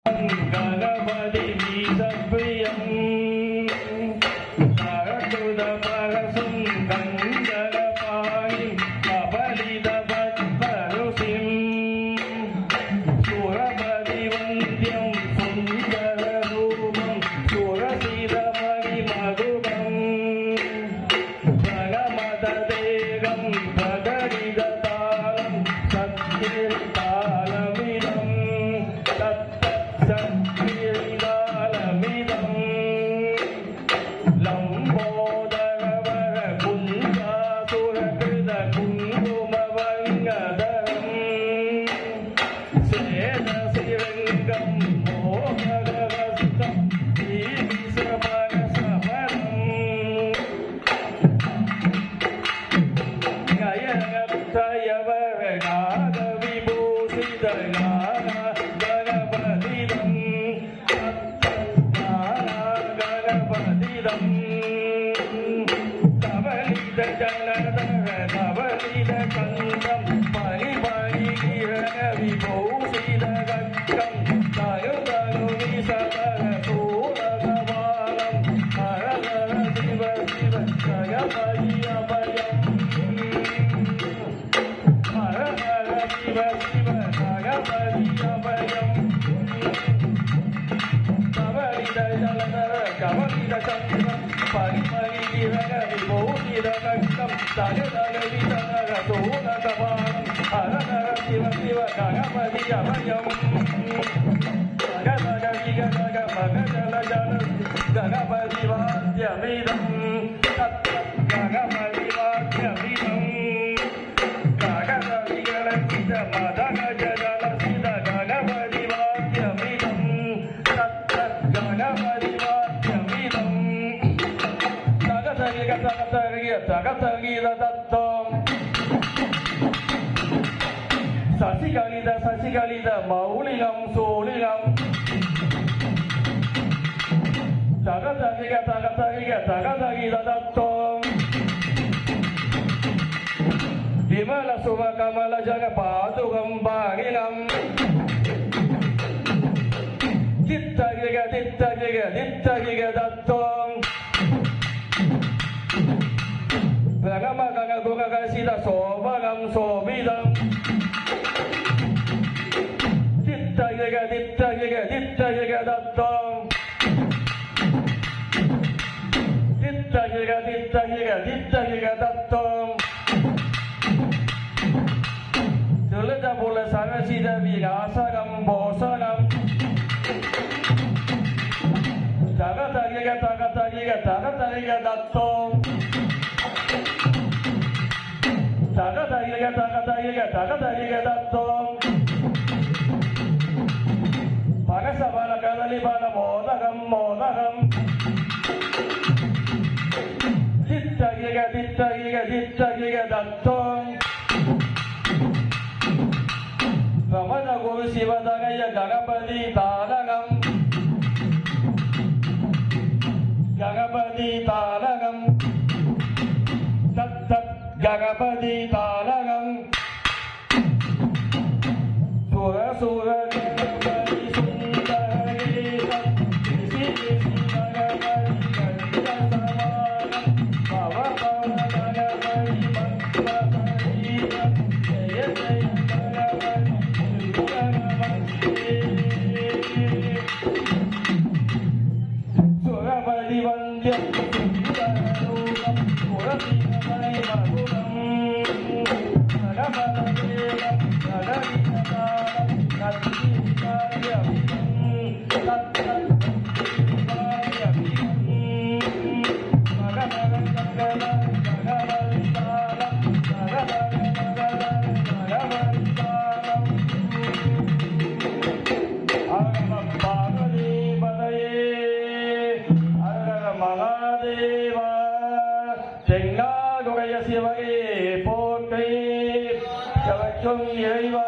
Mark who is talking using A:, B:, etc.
A: கணபதி வீசப்பிரியம் கரதுத பரசும் கங்கரபாணி கபலித பத்மருசிம் சுரபதி வந்தியம் சுந்தர ரூபம் சுரசிதமணி மதுபம் பிரகமத தேகம் பிரகரித தாளம் சத்யில் தாளமிதம் சத்யமிதம் லம்போதரவர குஞ்சாசுரகிருத குங்குமவங்கதரம் சேதசிரங்கம் மோகரவஸ்தம் தீவிசமனசமரம் கயகத்தயவர நாகவிபூஷித தவளித ஜலதர தவளித கந்தம் பரிபரி கிரண விபூஷித கட்டம் தரு தரு விசதர சூரகபாலம் ஹரஹர சிவ சிவ ஜகபதி அபயம் ஹரஹர சிவ சிவ ஜகபதி அபயம் தவளித ஜலதர கவலித கந்தம் பரிபரி கிரண விபூஷித கட்டம் தரு தரு விசதர சூரகபாலம் ஹரஹர சிவ சிவ ஜகபதி அபயம் ஜகபக விகதக மகஜல ஜல ஜகபதி வாத்தியமிதம் தத்த ஜகபதி வாத்தியமிதம் ஜகத விகலசித மதக ஜலசித ஜகபதி வாத்தியமிதம் தத்த ஜகபதி வாத்தியமிதம் தகதகிக தகதகிய தகதகித தத்தம் சசிகலித சசிகலித மௌலிகம் சோலிகம் தகதகிக தகதகிக தகதகித தத்தம் விமல சுவ கமல ஜக பாதுகம் பாகிலம் தித்தகிக தித்தகிக தித்தகிக தத்தம் பிரகம கக குக சித சோபகம் சோபிதம் தித்தகிக தித்தகிக தித்தகிக தத்தம் தித்தகிக தித்தகிக தித்தகிக தத்தம் துளித புல சரசித விகாசகம் போசனம் தகதகிக தகதகிக தகதகிக தத்தம் தகதகிக தகதகிக தகதகிக தத்தம் பரசபல கதலிபல மோதகம் மோதகம் தித்தகிக தித்தகிக தித்தகிக தத்தம் பிரமத குரு சிவதகய கணபதி தாரகம் கணபதி தாரகம் தத் தத் கணபதி தாரகம் சுர சுர கணபதி சுந்தரே ரிஷி ரிஷி கணபதி கண்டசமானம் பவ பவ கணபதி பத்மசரீரம் ஜெய ஜெய கணபதி சுரபதி வந்தியம் சுந்தரரூபம் சுரசிதமணி மகுடம் நரபதேவம் நரவிததாரம் நத்திகாரியமிதம் தத்தத்காரியமிதம் மகமக மகல மகவரிதாரம் மகமக மகல மகவரிதாரம் அகமம் பார்வதீபதையே அகர மகாதேவா தென்னாடுடைய சிவகே போற்றி கவற்றும் இறைவா